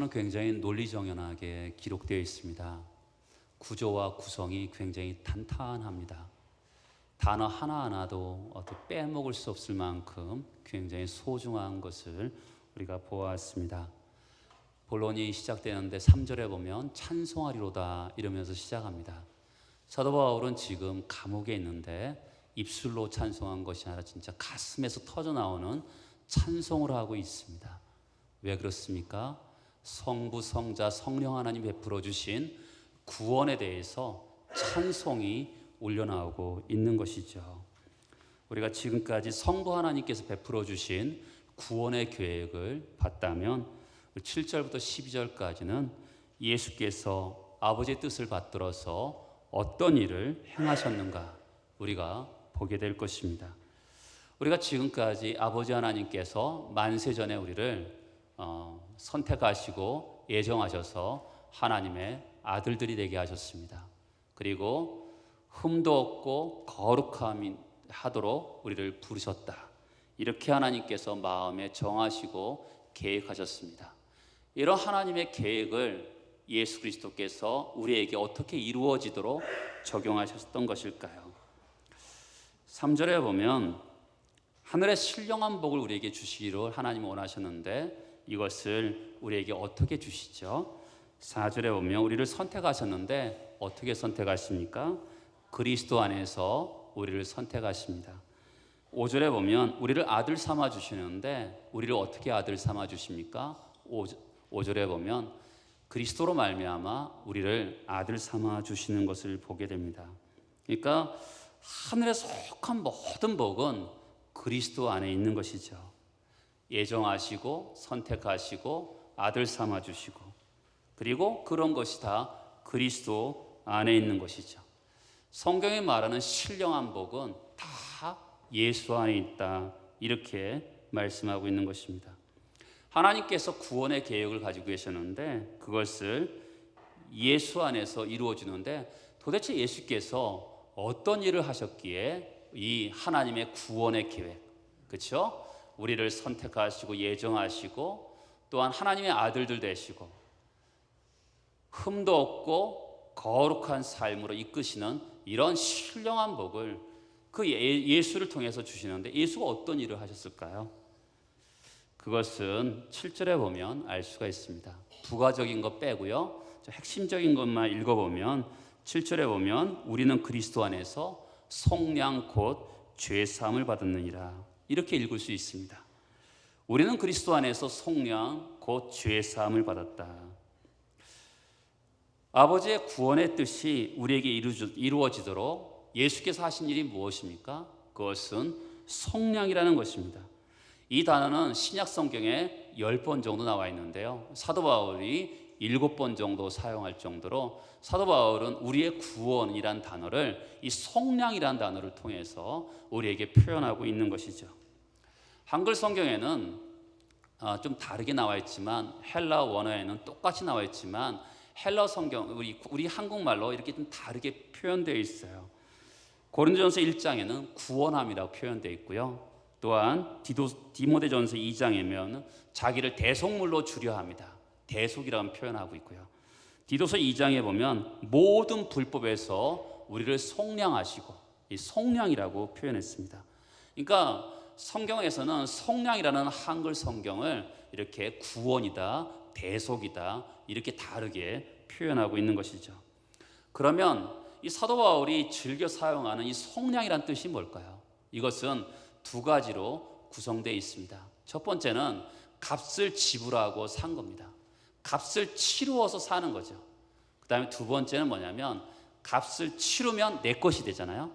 성경에서는 굉장히 논리정연하게 기록되어 있습니다. 구조와 구성이 굉장히 탄탄합니다. 단어 하나하나도 빼먹을 수 없을 만큼 굉장히 소중한 것을 우리가 보았습니다. 본론이 시작되는데 3절에 보면 찬송하리로다 이러면서 시작합니다. 사도 바울은 지금 감옥에 있는데 입술로 찬송한 것이 아니라 진짜 가슴에서 터져나오는 찬송을 하고 있습니다. 왜 그렇습니까? 성부, 성자, 성령 하나님 베풀어 주신 구원에 대해서 찬송이 올려나오고 있는 것이죠. 우리가 지금까지 성부 하나님께서 베풀어 주신 구원의 계획을 봤다면 7절부터 12절까지는 예수께서 아버지의 뜻을 받들어서 어떤 일을 행하셨는가 우리가 보게 될 것입니다. 우리가 지금까지 아버지 하나님께서 만세전에 우리를 선택하시고 예정하셔서 하나님의 아들들이 되게 하셨습니다. 그리고 흠도 없고 거룩함이 하도록 우리를 부르셨다. 이렇게 하나님께서 마음에 정하시고 계획하셨습니다. 이런 하나님의 계획을 예수 그리스도께서 우리에게 어떻게 이루어지도록 적용하셨던 것일까요? 3절에 보면 하늘의 신령한 복을 우리에게 주시기를 하나님은 원하셨는데 이것을 우리에게 어떻게 주시죠? 4절에 보면 우리를 선택하셨는데 어떻게 선택하십니까? 그리스도 안에서 우리를 선택하십니다. 5절에 보면 우리를 아들 삼아 주시는데 우리를 어떻게 아들 삼아 주십니까? 5절에 보면 그리스도로 말미암아 우리를 아들 삼아 주시는 것을 보게 됩니다. 그러니까 하늘에 속한 모든 복은 그리스도 안에 있는 것이죠. 예정하시고 선택하시고 아들 삼아 주시고 그리고 그런 것이 다 그리스도 안에 있는 것이죠. 성경이 말하는 신령한 복은 다 예수 안에 있다 이렇게 말씀하고 있는 것입니다. 하나님께서 구원의 계획을 가지고 계셨는데 그것을 예수 안에서 이루어지는데 도대체 예수께서 어떤 일을 하셨기에 이 하나님의 구원의 계획, 그렇죠? 우리를 선택하시고 예정하시고 또한 하나님의 아들들 되시고 흠도 없고 거룩한 삶으로 이끄시는 이런 신령한 복을 그 예수를 통해서 주시는데 예수가 어떤 일을 하셨을까요? 그것은 7절에 보면 알 수가 있습니다. 부가적인 것 빼고요. 핵심적인 것만 읽어보면 7절에 보면 우리는 그리스도 안에서 속량 곧 죄사함을 받았느니라 이렇게 읽을 수 있습니다. 우리는 그리스도 안에서 속량 곧 죄사함을 받았다. 아버지의 구원의 뜻이 우리에게 이루어지도록 예수께서 하신 일이 무엇입니까? 그것은 속량이라는 것입니다. 이 단어는 신약 성경에 10번 정도 나와 있는데요. 사도 바울이 7번 정도 사용할 정도로 사도 바울은 우리의 구원이란 단어를 이 속량이란 단어를 통해서 우리에게 표현하고 있는 것이죠. 한글 성경에는 좀 다르게 나와 있지만 헬라 원어에는 똑같이 나와 있지만 헬라 성경 우리 한국말로 이렇게 좀 다르게 표현되어 있어요. 고린도전서 1장에는 구원함이라고 표현되어 있고요. 또한 디모데전서 2장에면 자기를 대속물로 주려 합니다. 대속이라는 표현하고 있고요. 디도서 2장에 보면 모든 불법에서 우리를 속량하시고 이 속량이라고 표현했습니다. 그러니까 성경에서는 속량이라는 한글 성경을 이렇게 구원이다, 대속이다 이렇게 다르게 표현하고 있는 것이죠. 그러면 이 사도 바울이 즐겨 사용하는 이 속량이란 뜻이 뭘까요? 이것은 두 가지로 구성되어 있습니다. 첫 번째는 값을 지불하고 산 겁니다. 값을 치루어서 사는 거죠. 그 다음에 두 번째는 뭐냐면 값을 치르면 내 것이 되잖아요.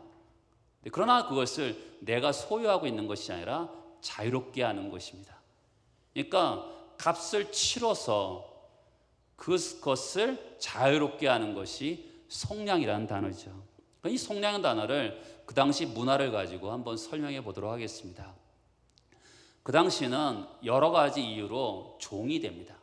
그러나 그것을 내가 소유하고 있는 것이 아니라 자유롭게 하는 것입니다. 그러니까 값을 치러서 그것을 자유롭게 하는 것이 속량이라는 단어죠. 이 속량이라는 단어를 그 당시 문화를 가지고 한번 설명해 보도록 하겠습니다. 그 당시는 여러 가지 이유로 종이 됩니다.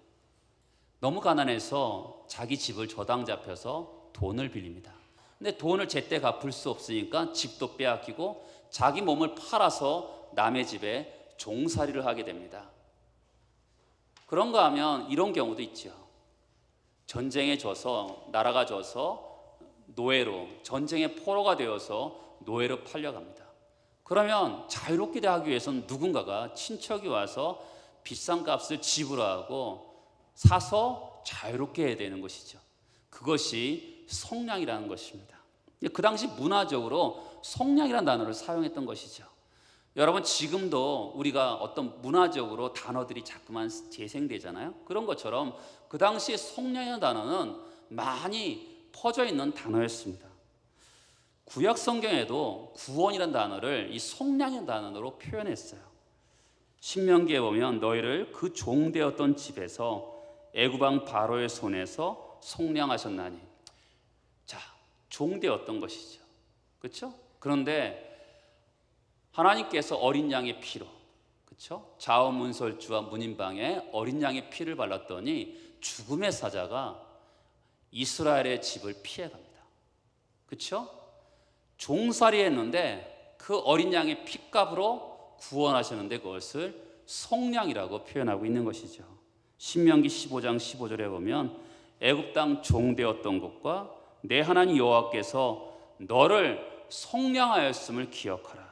너무 가난해서 자기 집을 저당 잡혀서 돈을 빌립니다. 근데 돈을 제때 갚을 수 없으니까 집도 빼앗기고 자기 몸을 팔아서 남의 집에 종살이를 하게 됩니다. 그런가 하면 이런 경우도 있죠. 전쟁에 져서, 나라가 져서 노예로, 전쟁의 포로가 되어서 노예로 팔려갑니다. 그러면 자유롭게 하기 위해서는 누군가가, 친척이 와서 비싼 값을 지불하고 사서 자유롭게 해야 되는 것이죠. 그것이 속량이라는 것입니다. 그 당시 문화적으로 속량이라는 단어를 사용했던 것이죠. 여러분, 지금도 우리가 어떤 문화적으로 단어들이 자꾸만 재생되잖아요. 그런 것처럼 그 당시 속량이라는 단어는 많이 퍼져 있는 단어였습니다. 구약 성경에도 구원이라는 단어를 이 속량이라는 단어로 표현했어요. 신명기에 보면 너희를 그 종되었던 집에서 애굽 왕 바로의 손에서 속량하셨나니. 자, 종되었던 것이죠. 그렇죠? 그런데 하나님께서 어린 양의 피로, 그렇죠? 자원문설주와 문인방에 어린 양의 피를 발랐더니 죽음의 사자가 이스라엘의 집을 피해갑니다. 그렇죠? 종살이 했는데 그 어린 양의 피값으로 구원하셨는데 그것을 속량이라고 표현하고 있는 것이죠. 신명기 15장 15절에 보면 애굽 땅 종되었던 것과 내 하나님 여호와께서 너를 속량하였음을 기억하라.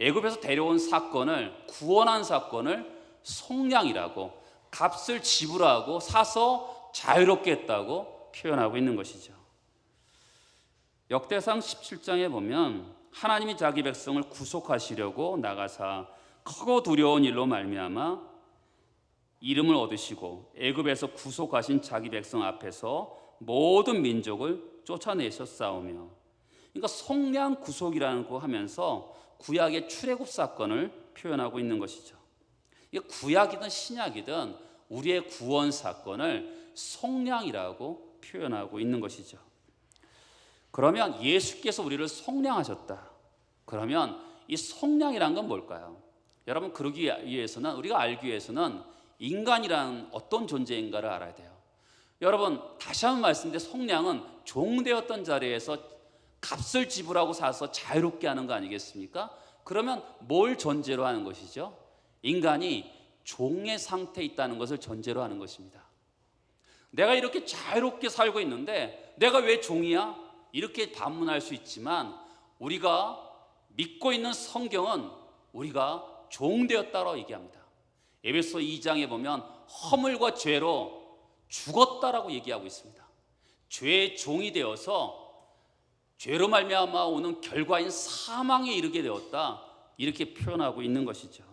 애굽에서 데려온 사건을, 구원한 사건을 속량이라고, 값을 지불하고 사서 자유롭게 했다고 표현하고 있는 것이죠. 역대상 17장에 보면 하나님이 자기 백성을 구속하시려고 나가사 크고 두려운 일로 말미암아 이름을 얻으시고 애굽에서 구속하신 자기 백성 앞에서 모든 민족을 쫓아내셨사오며, 그러니까 속량 구속이라는 거 하면서 구약의 출애굽 사건을 표현하고 있는 것이죠. 구약이든 신약이든 우리의 구원 사건을 속량이라고 표현하고 있는 것이죠. 그러면 예수께서 우리를 속량하셨다. 그러면 이 속량이란 건 뭘까요? 여러분, 그러기 위해서는, 우리가 알기 위해서는 인간이란 어떤 존재인가를 알아야 돼요. 여러분, 다시 한번 말씀드리는데 속량은 종되었던 자리에서 값을 지불하고 사서 자유롭게 하는 거 아니겠습니까? 그러면 뭘 전제로 하는 것이죠? 인간이 종의 상태에 있다는 것을 전제로 하는 것입니다. 내가 이렇게 자유롭게 살고 있는데 내가 왜 종이야? 이렇게 반문할 수 있지만 우리가 믿고 있는 성경은 우리가 종되었다고 얘기합니다. 에베소 2장에 보면 허물과 죄로 죽었다라고 얘기하고 있습니다. 죄의 종이 되어서 죄로 말미암아 오는 결과인 사망에 이르게 되었다, 이렇게 표현하고 있는 것이죠.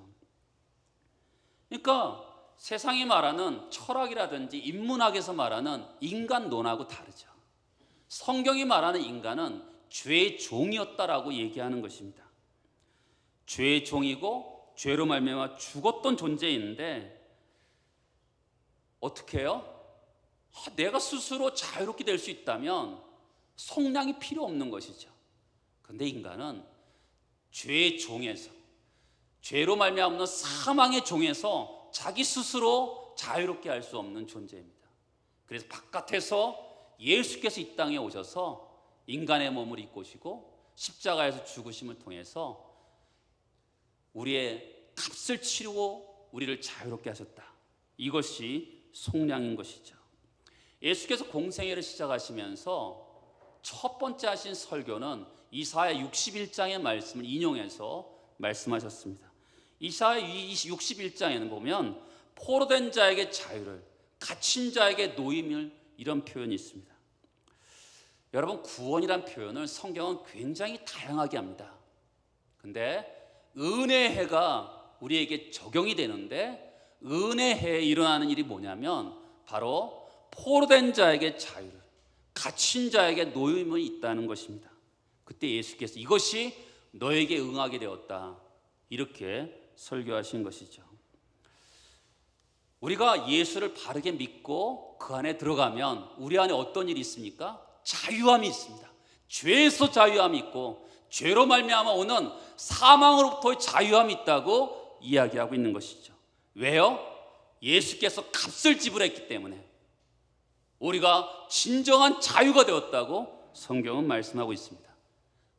그러니까 세상이 말하는 철학이라든지 인문학에서 말하는 인간론하고 다르죠. 성경이 말하는 인간은 죄의 종이었다라고 얘기하는 것입니다. 죄의 종이고 죄로 말미암아 죽었던 존재인데 어떻게 해요? 내가 스스로 자유롭게 될 수 있다면 속량이 필요 없는 것이죠. 그런데 인간은 죄의 종에서, 죄로 말미암는 사망의 종에서 자기 스스로 자유롭게 할 수 없는 존재입니다. 그래서 바깥에서 예수께서 이 땅에 오셔서 인간의 몸을 입고 오시고 십자가에서 죽으심을 통해서 우리의 값을 치르고 우리를 자유롭게 하셨다. 이것이 속량인 것이죠. 예수께서 공생애를 시작하시면서 첫 번째 하신 설교는 이사야 61장의 말씀을 인용해서 말씀하셨습니다. 이사야 61장에는 보면 포로된 자에게 자유를, 갇힌 자에게 노임을, 이런 표현이 있습니다. 여러분, 구원이란 표현을 성경은 굉장히 다양하게 합니다. 근데 은혜의 해가 우리에게 적용이 되는데 은혜의 해에 일어나는 일이 뭐냐면 바로 포로된 자에게 자유를, 갇힌 자에게 노임이 있다는 것입니다. 그때 예수께서 이것이 너에게 응하게 되었다, 이렇게 설교하신 것이죠. 우리가 예수를 바르게 믿고 그 안에 들어가면 우리 안에 어떤 일이 있습니까? 자유함이 있습니다. 죄에서 자유함이 있고 죄로 말미암아 오는 사망으로부터의 자유함이 있다고 이야기하고 있는 것이죠. 왜요? 예수께서 값을 지불했기 때문에 우리가 진정한 자유가 되었다고 성경은 말씀하고 있습니다.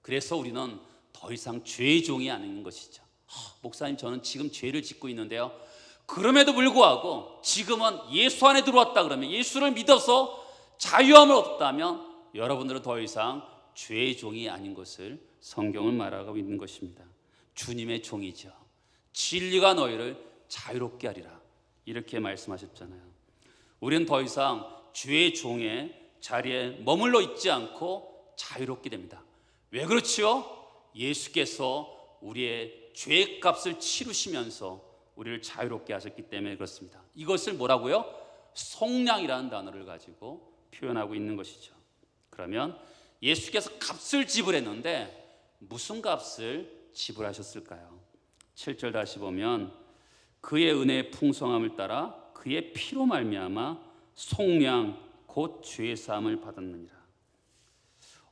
그래서 우리는 더 이상 죄의 종이 아닌 것이죠. 목사님, 저는 지금 죄를 짓고 있는데요, 그럼에도 불구하고 지금은 예수 안에 들어왔다 그러면, 예수를 믿어서 자유함을 얻었다면 여러분들은 더 이상 죄의 종이 아닌 것을 성경은 말하고 있는 것입니다. 주님의 종이죠. 진리가 너희를 자유롭게 하리라, 이렇게 말씀하셨잖아요. 우리는 더 이상 죄의 종의 자리에 머물러 있지 않고 자유롭게 됩니다. 왜 그렇지요? 예수께서 우리의 죄의 값을 치르시면서 우리를 자유롭게 하셨기 때문에 그렇습니다. 이것을 뭐라고요? 속량이라는 단어를 가지고 표현하고 있는 것이죠. 그러면 예수께서 값을 지불했는데 무슨 값을 지불하셨을까요? 7절 다시 보면 그의 은혜의 풍성함을 따라 그의 피로 말미암아 속량 곧 죄 사함을 받았느니라.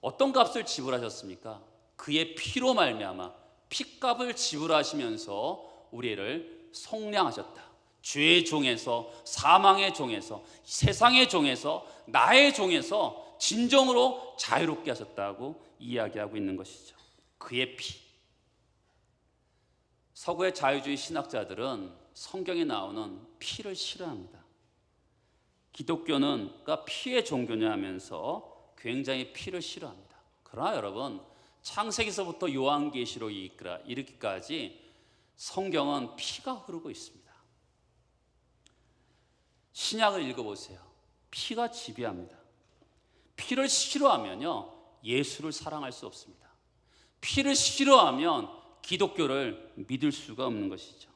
어떤 값을 지불하셨습니까? 그의 피로 말미암아 피값을 지불하시면서 우리를 속량하셨다. 죄의 종에서, 사망의 종에서, 세상의 종에서, 나의 종에서 진정으로 자유롭게 하셨다고 이야기하고 있는 것이죠. 그의 피. 서구의 자유주의 신학자들은 성경에 나오는 피를 싫어합니다. 기독교는 피의 종교냐 하면서 굉장히 피를 싫어합니다. 그러나 여러분, 창세기서부터 요한계시로 이르기까지 성경은 피가 흐르고 있습니다. 신약을 읽어보세요. 피가 지배합니다. 피를 싫어하면요, 예수를 사랑할 수 없습니다. 피를 싫어하면 기독교를 믿을 수가 없는 것이죠.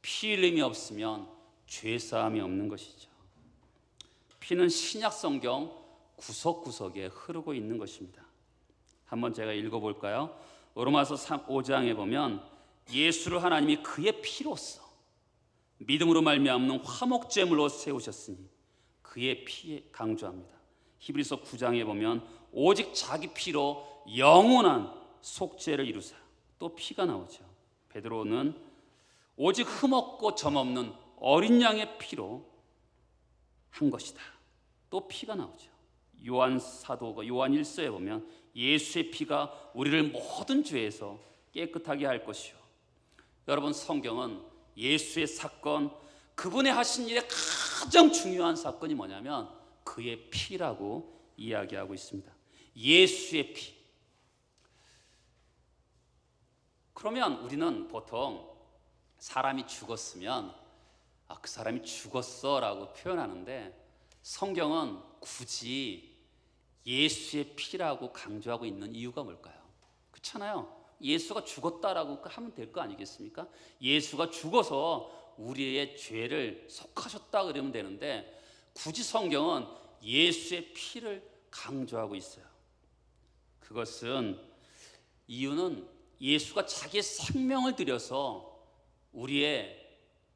피 흘림이 없으면 죄사함이 없는 것이죠. 피는 신약 성경 구석구석에 흐르고 있는 것입니다. 한번 제가 읽어볼까요? 로마서 5장에 보면 예수를 하나님이 그의 피로써 믿음으로 말미암는 화목제물로 세우셨으니 그의 피에 강조합니다. 히브리서 9장에 보면 오직 자기 피로 영원한 속죄를 이루사, 또 피가 나오죠. 베드로는 오직 흠없고 점없는 어린 양의 피로 한 것이다, 또 피가 나오죠. 요한 사도가 요한 1서에 보면 예수의 피가 우리를 모든 죄에서 깨끗하게 할 것이요. 여러분, 성경은 예수의 사건, 그분의 하신 일의 가장 중요한 사건이 뭐냐면 그의 피라고 이야기하고 있습니다. 예수의 피. 그러면 우리는 보통 사람이 죽었으면 그 사람이 죽었어 라고 표현하는데, 성경은 굳이 예수의 피라고 강조하고 있는 이유가 뭘까요? 그렇잖아요. 예수가 죽었다라고 하면 될 거 아니겠습니까? 예수가 죽어서 우리의 죄를 속하셨다 그러면 되는데, 굳이 성경은 예수의 피를 강조하고 있어요. 그것은, 이유는 예수가 자기의 생명을 들여서 우리의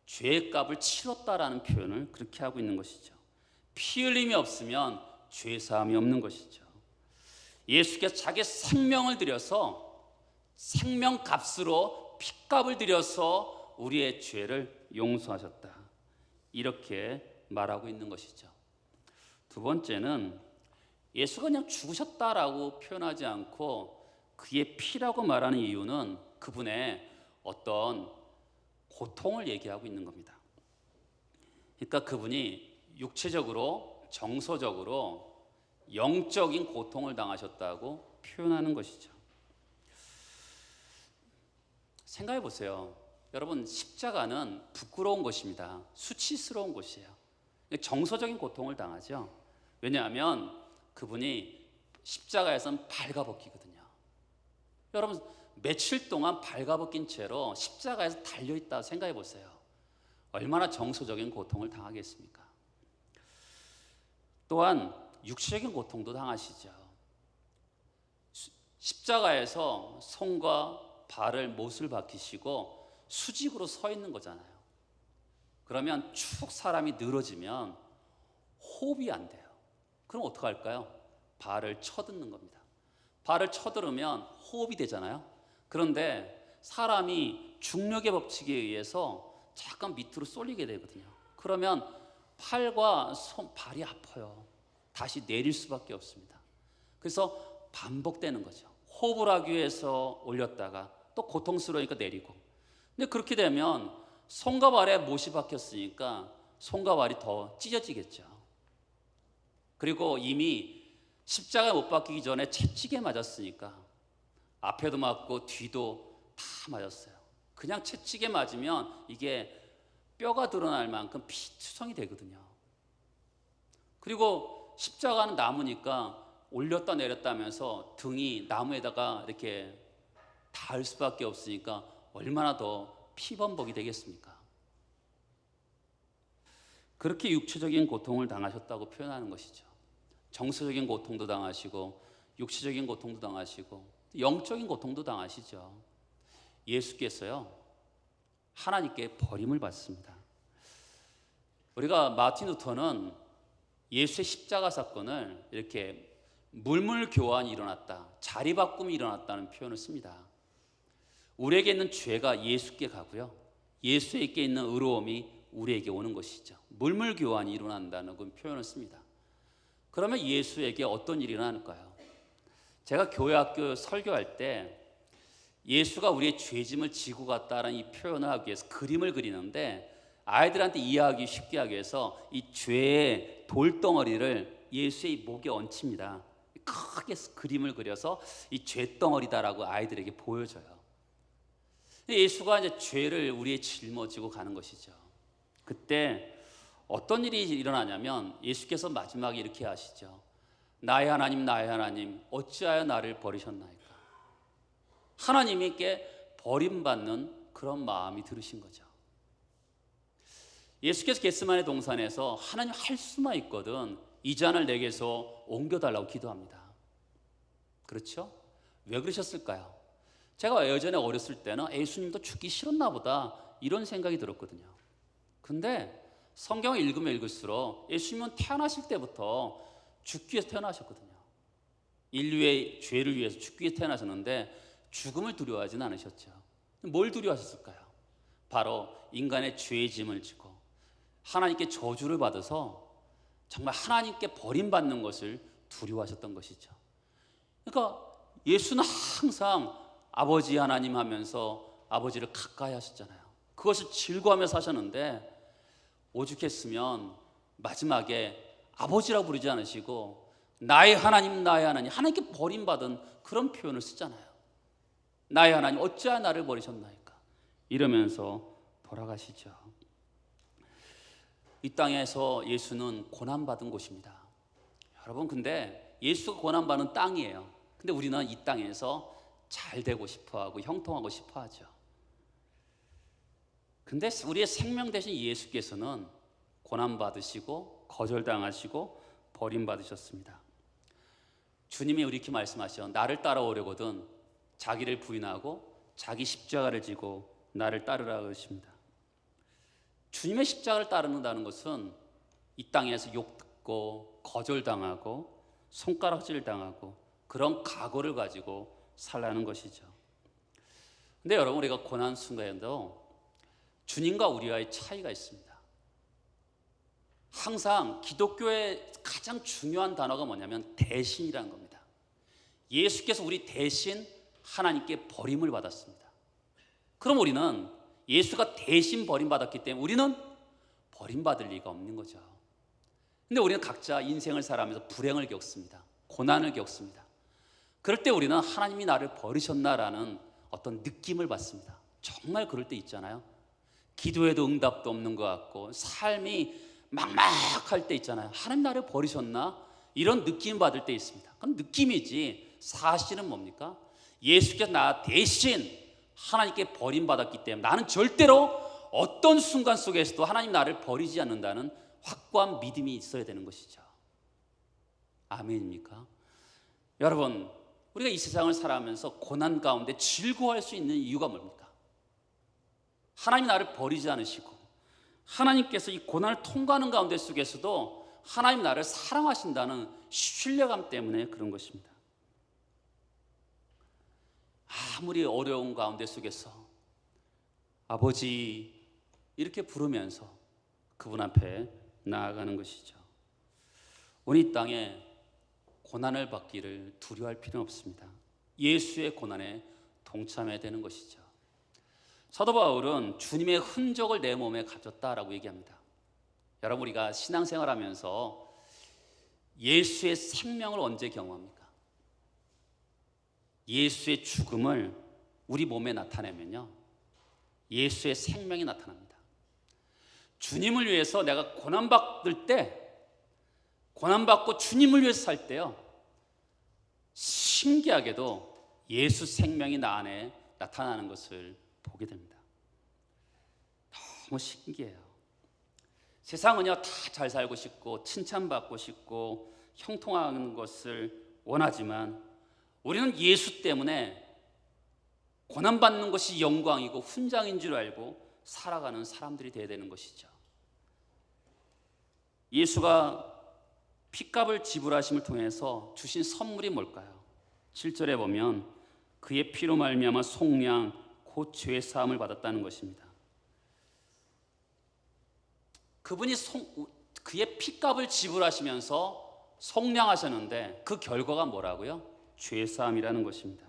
죄의 값을 치렀다라는 표현을 그렇게 하고 있는 것이죠. 피 흘림이 없으면 죄 사함이 없는 것이죠. 예수께서 자기의 생명을 들여서, 생명 값으로 피값을 들여서 우리의 죄를 용서하셨다, 이렇게 말하고 있는 것이죠. 두 번째는 예수가 그냥 죽으셨다라고 표현하지 않고 그의 피라고 말하는 이유는 그분의 어떤 고통을 얘기하고 있는 겁니다. 그러니까 그분이 육체적으로, 정서적으로 영적인 고통을 당하셨다고 표현하는 것이죠. 생각해 보세요. 여러분, 십자가는 부끄러운 것입니다. 수치스러운 것이에요. 정서적인 고통을 당하죠. 왜냐하면 그분이 십자가에서는 발가벗기거든요. 여러분, 며칠 동안 발가벗긴 채로 십자가에서 달려있다 생각해 보세요. 얼마나 정서적인 고통을 당하겠습니까? 또한 육체적인 고통도 당하시죠. 십자가에서 손과 발을 못을 박히시고 수직으로 서 있는 거잖아요. 그러면 쭉 사람이 늘어지면 호흡이 안 돼요. 그럼 어떡할까요? 발을 쳐듣는 겁니다. 발을 쳐들으면 호흡이 되잖아요. 그런데 사람이 중력의 법칙에 의해서 잠깐 밑으로 쏠리게 되거든요. 그러면 팔과 발이 아파요. 다시 내릴 수밖에 없습니다. 그래서 반복되는 거죠. 호흡을 하기 위해서 올렸다가 또 고통스러우니까 내리고. 근데 그렇게 되면 손과 발에 못이 박혔으니까 손과 발이 더 찢어지겠죠. 그리고 이미 십자가에 못 박히기 전에 채찍에 맞았으니까 앞에도 맞고 뒤도 다 맞았어요. 그냥 채찍에 맞으면 이게 뼈가 드러날 만큼 피투성이 되거든요. 그리고 십자가는 나무니까 올렸다 내렸다 하면서 등이 나무에다가 이렇게 닿을 수밖에 없으니까 얼마나 더 피범벅이 되겠습니까? 그렇게 육체적인 고통을 당하셨다고 표현하는 것이죠. 정서적인 고통도 당하시고 육체적인 고통도 당하시고 영적인 고통도 당하시죠. 예수께서요, 하나님께 버림을 받습니다. 우리가 마틴 루터는 예수의 십자가 사건을 이렇게 물물 교환이 일어났다, 자리 바꿈이 일어났다는 표현을 씁니다. 우리에게 있는 죄가 예수께 가고요, 예수에게 있는 의로움이 우리에게 오는 것이죠. 물물 교환이 일어난다는 그 표현을 씁니다. 그러면 예수에게 어떤 일이 일어날까요? 제가 교회 학교 설교할 때 예수가 우리의 죄짐을 지고 갔다는 이 표현을 하기 위해서 그림을 그리는데, 아이들한테 이해하기 쉽게 하기 위해서 이 죄의 돌덩어리를 예수의 목에 얹힙니다. 크게 그림을 그려서 이 죄덩어리다라고 아이들에게 보여줘요. 예수가 이제 죄를 우리의 짊어지고 가는 것이죠. 그때 어떤 일이 일어나냐면 예수께서 마지막에 이렇게 하시죠. 나의 하나님 어찌하여 나를 버리셨나이까. 하나님께 버림받는 그런 마음이 들으신 거죠. 예수께서 겟세마네 동산에서 하나님 할 수만 있거든 이 잔을 내게서 옮겨달라고 기도합니다. 그렇죠? 왜 그러셨을까요? 제가 예전에 어렸을 때는 예수님도 죽기 싫었나 보다 이런 생각이 들었거든요. 근데 성경을 읽으면 읽을수록 예수님은 태어나실 때부터 죽기 위해서 태어나셨거든요. 인류의 죄를 위해서 죽기 위해서 태어나셨는데 죽음을 두려워하지는 않으셨죠. 뭘 두려워하셨을까요? 바로 인간의 죄의 짐을 지고 하나님께 저주를 받아서 정말 하나님께 버림받는 것을 두려워하셨던 것이죠. 그러니까 예수는 항상 아버지 하나님 하면서 아버지를 가까이 하셨잖아요. 그것을 즐거워하며 사셨는데 오죽했으면 마지막에 아버지라고 부르지 않으시고 나의 하나님 하나님께 버림받은 그런 표현을 쓰잖아요. 나의 하나님 어찌하여 나를 버리셨나이까 이러면서 돌아가시죠. 이 땅에서 예수는 고난받은 곳입니다. 여러분, 근데 예수가 고난받는 땅이에요. 근데 우리는 이 땅에서 잘 되고 싶어하고 형통하고 싶어하죠. 근데 우리의 생명 대신 예수께서는 고난받으시고 거절당하시고 버림받으셨습니다. 주님이 우리 이렇게 말씀하셔. 나를 따라오려거든 자기를 부인하고 자기 십자가를 지고 나를 따르라 그러십니다. 주님의 십자가를 따르는다는 것은 이 땅에서 욕 듣고 거절당하고 손가락질 당하고 그런 각오를 가지고 살라는 것이죠. 근데 여러분, 우리가 고난 순간에도 주님과 우리와의 차이가 있습니다. 항상 기독교의 가장 중요한 단어가 뭐냐면 대신이라는 겁니다. 예수께서 우리 대신 하나님께 버림을 받았습니다. 그럼 우리는 예수가 대신 버림받았기 때문에 우리는 버림받을 리가 없는 거죠. 근데 우리는 각자 인생을 살아가면서 불행을 겪습니다. 고난을 겪습니다. 그럴 때 우리는 하나님이 나를 버리셨나라는 어떤 느낌을 받습니다. 정말 그럴 때 있잖아요. 기도해도 응답도 없는 것 같고 삶이 막막할 때 있잖아요. 하나님 나를 버리셨나? 이런 느낌 받을 때 있습니다. 그건 느낌이지 사실은 뭡니까? 예수께서 나 대신 하나님께 버림받았기 때문에 나는 절대로 어떤 순간 속에서도 하나님 나를 버리지 않는다는 확고한 믿음이 있어야 되는 것이죠. 아멘입니까? 여러분, 우리가 이 세상을 살아가면서 고난 가운데 즐거워할 수 있는 이유가 뭡니까? 하나님이 나를 버리지 않으시고 하나님께서 이 고난을 통과하는 가운데 속에서도 하나님 나를 사랑하신다는 신뢰감 때문에 그런 것입니다. 아무리 어려운 가운데 속에서 아버지 이렇게 부르면서 그분 앞에 나아가는 것이죠. 오늘 이 땅에 고난을 받기를 두려워할 필요는 없습니다. 예수의 고난에 동참해야 되는 것이죠. 사도 바울은 주님의 흔적을 내 몸에 가졌다라고 얘기합니다. 여러분, 우리가 신앙생활하면서 예수의 생명을 언제 경험합니까? 예수의 죽음을 우리 몸에 나타내면요, 예수의 생명이 나타납니다. 주님을 위해서 내가 고난받을 때, 고난받고 주님을 위해서 살 때요, 신기하게도 예수 생명이 나 안에 나타나는 것을 보게 됩니다. 너무 신기해요. 세상은요, 다 잘 살고 싶고 칭찬받고 싶고 형통하는 것을 원하지만 우리는 예수 때문에 고난받는 것이 영광이고 훈장인 줄 알고 살아가는 사람들이 되어야 되는 것이죠. 예수가 핏값을 지불하심을 통해서 주신 선물이 뭘까요? 7절에 보면 그의 피로 말미암아 속량 곧 죄 사함을 받았다는 것입니다. 그분이 그의 핏값을 지불하시면서 속량하셨는데 그 결과가 뭐라고요? 죄 사함이라는 것입니다.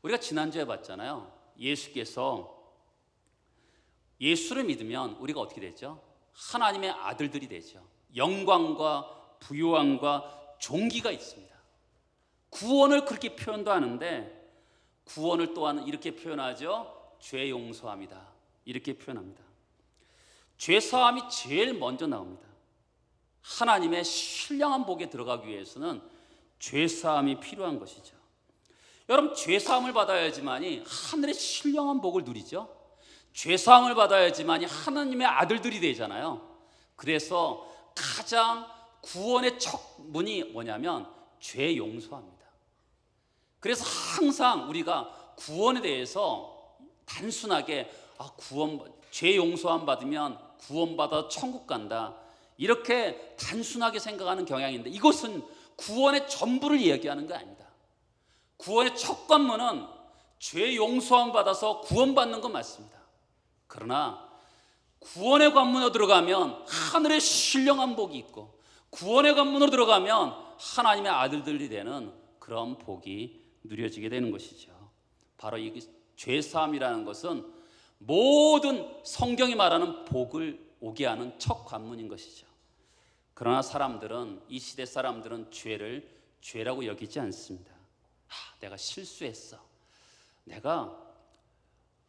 우리가 지난주에 봤잖아요. 예수께서, 예수를 믿으면 우리가 어떻게 되죠? 하나님의 아들들이 되죠. 영광과 부요함과 존귀가 있습니다. 구원을 그렇게 표현도 하는데 구원을 또한 이렇게 표현하죠. 죄 용서함이다, 이렇게 표현합니다. 죄 사함이 제일 먼저 나옵니다. 하나님의 신령한 복에 들어가기 위해서는 죄 사함이 필요한 것이죠. 여러분, 죄 사함을 받아야지만이 하늘의 신령한 복을 누리죠. 죄 사함을 받아야지만이 하나님의 아들들이 되잖아요. 그래서 가장 구원의 첫 문이 뭐냐면 죄 용서합니다. 그래서 항상 우리가 구원에 대해서 단순하게 죄 용서함 받으면 구원받아 천국 간다, 이렇게 단순하게 생각하는 경향인데 이것은 구원의 전부를 이야기하는 거 아닙니다. 구원의 첫 관문은 죄 용서함 받아서 구원받는 건 맞습니다. 그러나 구원의 관문으로 들어가면 하늘의 신령한 복이 있고 구원의 관문으로 들어가면 하나님의 아들들이 되는 그런 복이 누려지게 되는 것이죠. 바로 이 죄사함이라는 것은 모든 성경이 말하는 복을 오게 하는 첫 관문인 것이죠. 그러나 사람들은, 이 시대 사람들은 죄를 죄라고 여기지 않습니다. 내가 실수했어, 내가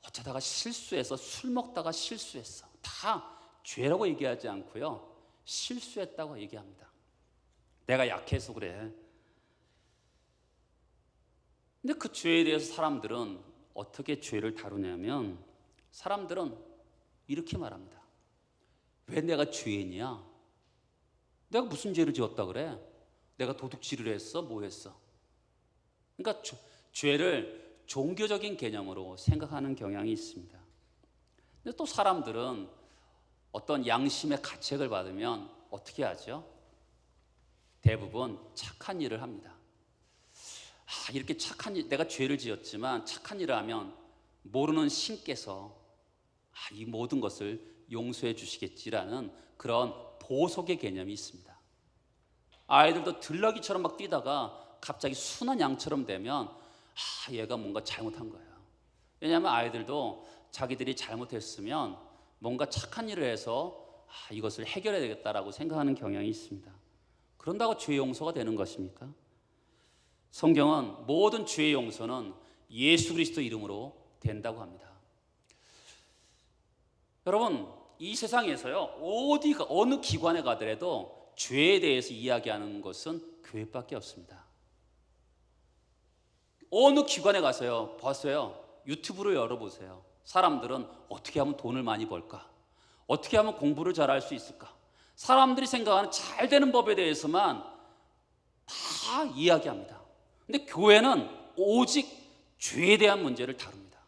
어쩌다가 실수해서 술 먹다가 실수했어, 다 죄라고 얘기하지 않고요, 실수했다고 얘기합니다. 내가 약해서 그래. 근데 그 죄에 대해서 사람들은 어떻게 죄를 다루냐면 사람들은 이렇게 말합니다. 왜 내가 죄인이야? 내가 무슨 죄를 지었다 그래? 내가 도둑질을 했어? 뭐 했어? 그러니까 죄를 종교적인 개념으로 생각하는 경향이 있습니다. 근데 또 사람들은 어떤 양심의 가책을 받으면 어떻게 하죠? 대부분 착한 일을 합니다. 이렇게 착한 일, 내가 죄를 지었지만 착한 일을 하면 모르는 신께서 이 모든 것을 용서해 주시겠지라는 그런 보석의 개념이 있습니다. 아이들도 들러기처럼 막 뛰다가 갑자기 순한 양처럼 되면 얘가 뭔가 잘못한 거예요. 왜냐하면 아이들도 자기들이 잘못했으면 뭔가 착한 일을 해서 이것을 해결해야 되겠다라고 생각하는 경향이 있습니다. 그런다고 죄 용서가 되는 것입니까? 성경은 모든 죄의 용서는 예수 그리스도 이름으로 된다고 합니다. 여러분, 이 세상에서요, 어느 기관에 가더라도 죄에 대해서 이야기하는 것은 교회밖에 없습니다. 어느 기관에 가서요, 봤어요, 유튜브를 열어보세요. 사람들은 어떻게 하면 돈을 많이 벌까? 어떻게 하면 공부를 잘할 수 있을까? 사람들이 생각하는 잘 되는 법에 대해서만 다 이야기합니다. 근데 교회는 오직 죄에 대한 문제를 다룹니다.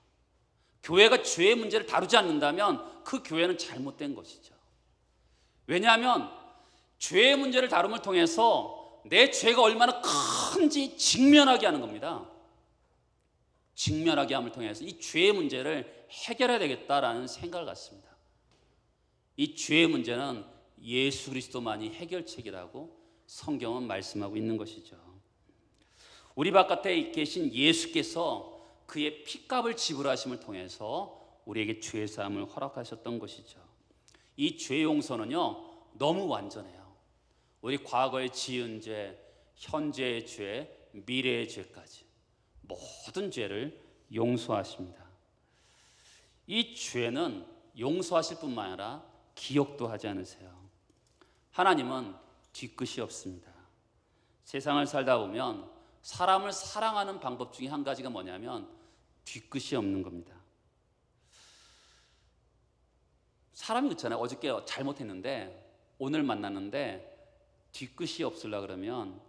교회가 죄의 문제를 다루지 않는다면 그 교회는 잘못된 것이죠. 왜냐하면 죄의 문제를 다룸을 통해서 내 죄가 얼마나 큰지 직면하게 하는 겁니다. 직면하게 함을 통해서 이 죄의 문제를 해결해야 되겠다라는 생각을 갖습니다. 이 죄의 문제는 예수 그리스도만이 해결책이라고 성경은 말씀하고 있는 것이죠. 우리 바깥에 계신 예수께서 그의 핏값을 지불하심을 통해서 우리에게 죄 사함을 허락하셨던 것이죠. 이 죄 용서는요 너무 완전해요. 우리 과거에 지은 죄, 현재의 죄, 미래의 죄까지 모든 죄를 용서하십니다. 이 죄는 용서하실 뿐만 아니라 기억도 하지 않으세요. 하나님은 뒤끝이 없습니다. 세상을 살다 보면 사람을 사랑하는 방법 중에 한 가지가 뭐냐면 뒤끝이 없는 겁니다. 사람이 그렇잖아요. 어저께 잘못했는데 오늘 만났는데 뒤끝이 없으려 그러면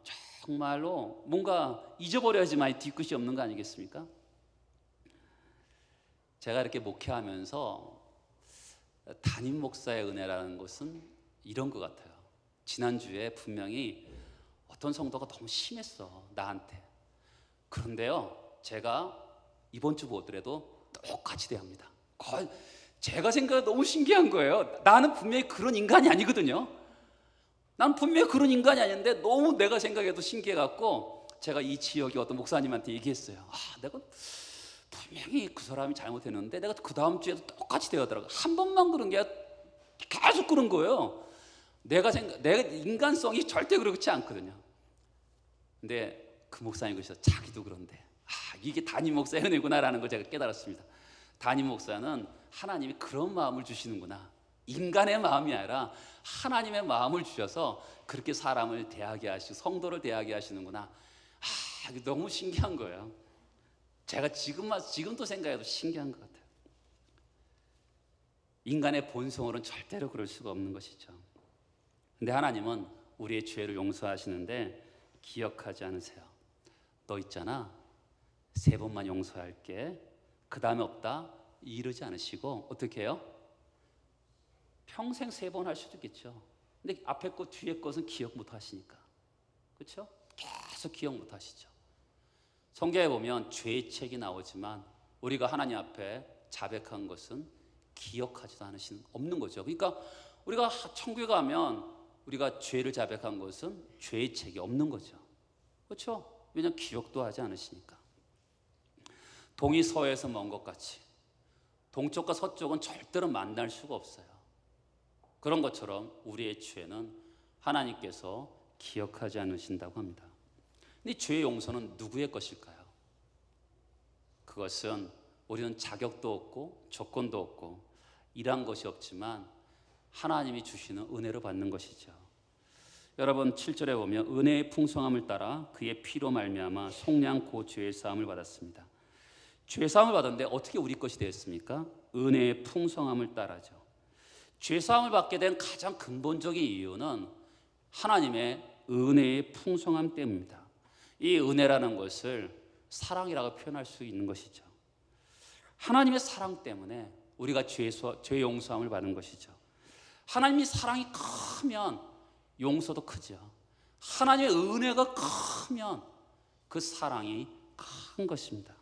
정말로 뭔가 잊어버려야지만 뒤끝이 없는 거 아니겠습니까? 제가 이렇게 목회하면서 담임 목사의 은혜라는 것은 이런 것 같아요. 지난주에 분명히 어떤 성도가 너무 심했어 나한테. 그런데요 제가 이번 주 보더라도 똑같이 대합니다. 제가 생각해 너무 신기한 거예요. 나는 분명히 그런 인간이 아니거든요. 난 분명히 그런 인간이 아닌데 너무 내가 생각해도 신기해갖고 제가 이 지역의 어떤 목사님한테 얘기했어요. 내가 분명히 그 사람이 잘못했는데 내가 그 다음 주에도 똑같이 대하더라고요. 한 번만 그런 게 계속 그런 거예요. 내가 인간성이 절대 그렇지 않거든요. 근데 그 목사님 그러셔서 자기도 그런데 이게 담임 목사의 은혜구나라는 걸 제가 깨달았습니다. 담임 목사는 하나님이 그런 마음을 주시는구나. 인간의 마음이 아니라 하나님의 마음을 주셔서 그렇게 사람을 대하게 하시고 성도를 대하게 하시는구나. 이게 너무 신기한 거예요. 제가 지금도 생각해도 신기한 것 같아요. 인간의 본성으로는 절대로 그럴 수가 없는 것이죠. 근데 하나님은 우리의 죄를 용서하시는데 기억하지 않으세요. 너 있잖아 3번만 용서할게. 그 다음에 없다 이러지 않으시고 어떻게 해요? 평생 3번 할 수도 있겠죠. 근데 앞에 것 뒤에 것은 기억 못 하시니까 그렇죠? 계속 기억 못 하시죠. 성경에 보면 죄의 책이 나오지만 우리가 하나님 앞에 자백한 것은 기억하지도 않으시는 없는 거죠. 그러니까 우리가 천국에 가면 우리가 죄를 자백한 것은 죄의 책이 없는 거죠. 그렇죠? 왜냐하면 기억도 하지 않으시니까. 동이 서에서 먼 것 같이 동쪽과 서쪽은 절대로 만날 수가 없어요. 그런 것처럼 우리의 죄는 하나님께서 기억하지 않으신다고 합니다. 근데 죄의 용서는 누구의 것일까요? 그것은 우리는 자격도 없고 조건도 없고 일한 것이 없지만 하나님이 주시는 은혜로 받는 것이죠. 여러분 7절에 보면 은혜의 풍성함을 따라 그의 피로 말미암아 속량고 죄의 사함을 받았습니다. 죄 사함을 받았는데 어떻게 우리 것이 되었습니까? 은혜의 풍성함을 따라죠. 죄 사함을 받게 된 가장 근본적인 이유는 하나님의 은혜의 풍성함 때문입니다. 이 은혜라는 것을 사랑이라고 표현할 수 있는 것이죠. 하나님의 사랑 때문에 우리가 죄 용서함을 받은 것이죠. 하나님이 사랑이 크면 용서도 크죠. 하나님의 은혜가 크면 그 사랑이 큰 것입니다.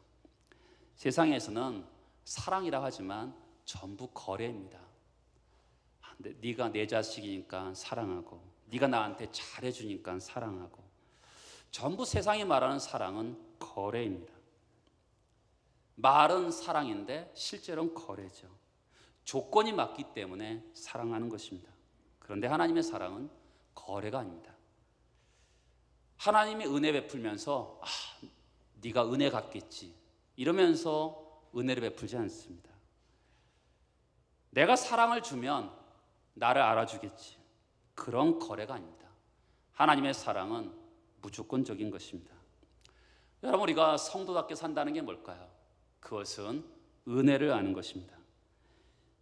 세상에서는 사랑이라고 하지만 전부 거래입니다. 네가 내 자식이니까 사랑하고 네가 나한테 잘해주니까 사랑하고 전부 세상이 말하는 사랑은 거래입니다. 말은 사랑인데 실제로는 거래죠. 조건이 맞기 때문에 사랑하는 것입니다. 그런데 하나님의 사랑은 거래가 아닙니다. 하나님이 은혜 베풀면서 네가 은혜 갚겠지 이러면서 은혜를 베풀지 않습니다. 내가 사랑을 주면 나를 알아주겠지 그런 거래가 아닙니다. 하나님의 사랑은 무조건적인 것입니다. 여러분 우리가 성도답게 산다는 게 뭘까요? 그것은 은혜를 아는 것입니다.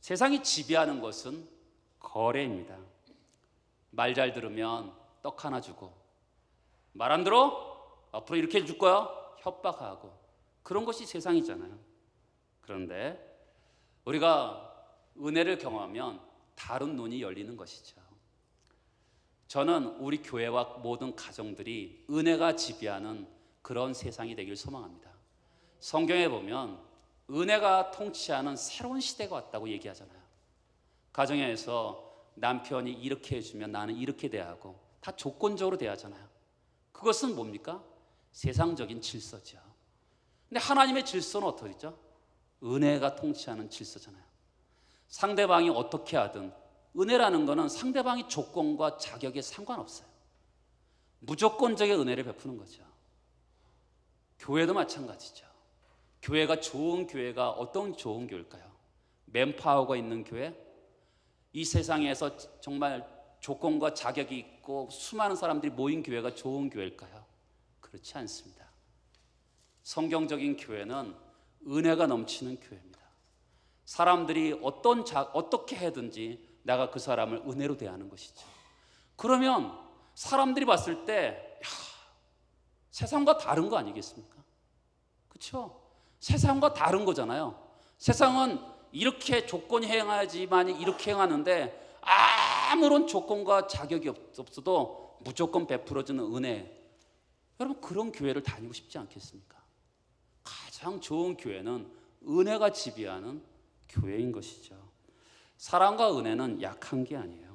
세상이 지배하는 것은 거래입니다. 말 잘 들으면 떡 하나 주고 말 안 들어? 앞으로 이렇게 해줄 거야? 협박하고 그런 것이 세상이잖아요. 그런데 우리가 은혜를 경험하면 다른 눈이 열리는 것이죠. 저는 우리 교회와 모든 가정들이 은혜가 지배하는 그런 세상이 되길 소망합니다. 성경에 보면 은혜가 통치하는 새로운 시대가 왔다고 얘기하잖아요. 가정에서 남편이 이렇게 해주면 나는 이렇게 대하고 다 조건적으로 대하잖아요. 그것은 뭡니까? 세상적인 질서죠. 근데 하나님의 질서는 어떠죠? 은혜가 통치하는 질서잖아요. 상대방이 어떻게 하든 은혜라는 것은 상대방의 조건과 자격에 상관없어요. 무조건적인 은혜를 베푸는 거죠. 교회도 마찬가지죠. 교회가 좋은 교회가 어떤 좋은 교회일까요? 맨파워가 있는 교회? 이 세상에서 정말 조건과 자격이 있고 수많은 사람들이 모인 교회가 좋은 교회일까요? 그렇지 않습니다. 성경적인 교회는 은혜가 넘치는 교회입니다. 사람들이 어떻게 해든지 내가 그 사람을 은혜로 대하는 것이죠. 그러면 사람들이 봤을 때 세상과 다른 거 아니겠습니까? 그렇죠? 세상과 다른 거잖아요. 세상은 이렇게 조건이 행하지만 이렇게 행하는데 아무런 조건과 자격이 없어도 무조건 베풀어주는 은혜. 여러분 그런 교회를 다니고 싶지 않겠습니까? 가장 좋은 교회는 은혜가 지배하는 교회인 것이죠. 사랑과 은혜는 약한 게 아니에요.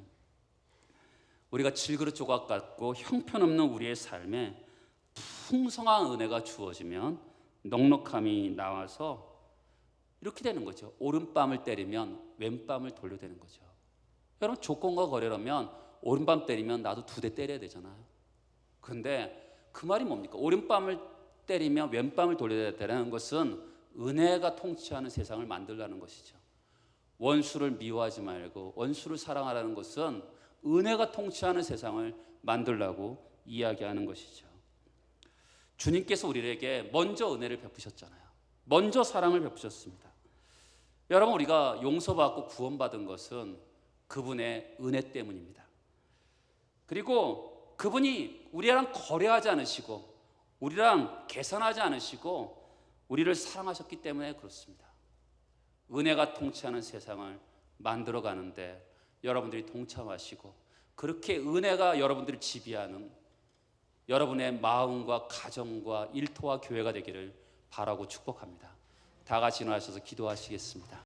우리가 질그릇 조각 같고 형편없는 우리의 삶에 풍성한 은혜가 주어지면 넉넉함이 나와서 이렇게 되는 거죠. 오른밤을 때리면 왼밤을 돌려대는 거죠. 여러분 조건과 거래라면 오른밤 때리면 나도 2대 때려야 되잖아요. 그런데 그 말이 뭡니까? 오른밤을 때리면 왼밤을 돌려야 되는 것은 은혜가 통치하는 세상을 만들라는 것이죠. 원수를 미워하지 말고 원수를 사랑하라는 것은 은혜가 통치하는 세상을 만들라고 이야기하는 것이죠. 주님께서 우리에게 먼저 은혜를 베푸셨잖아요. 먼저 사랑을 베푸셨습니다. 여러분 우리가 용서받고 구원받은 것은 그분의 은혜 때문입니다. 그리고 그분이 우리랑 거래하지 않으시고 우리랑 계산하지 않으시고 우리를 사랑하셨기 때문에 그렇습니다. 은혜가 통치하는 세상을 만들어 가는데 여러분들이 동참하시고 그렇게 은혜가 여러분들을 지배하는 여러분의 마음과 가정과 일터와 교회가 되기를 바라고 축복합니다. 다 같이 일어나셔서 기도하시겠습니다.